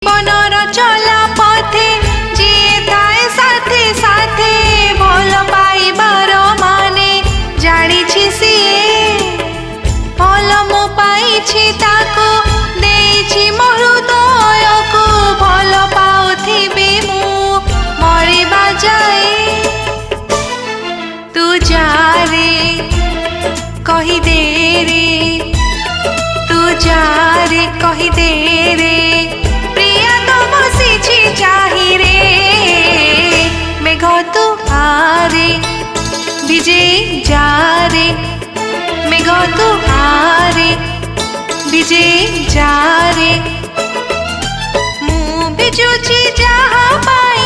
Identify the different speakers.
Speaker 1: জীবনর চলা পথে যিয়ে তায়ে সাথে সাথে ভাল পাইবার মানে জানিছি সিয়ে ভাল মু পাইছি তাকু দেইছি মো হৃদয়কু ভাল পাউথিবি মু মরিবা যাଏ তু যা রে কহি দে রে তু যা রে কহি দে রে প্রিয়া তো বসিছি চাহি রে মেঘ তু আরে ভিজে যা রে মেঘ তু আরে ভিজে যা রে মু ভিজুছি যাহা পাই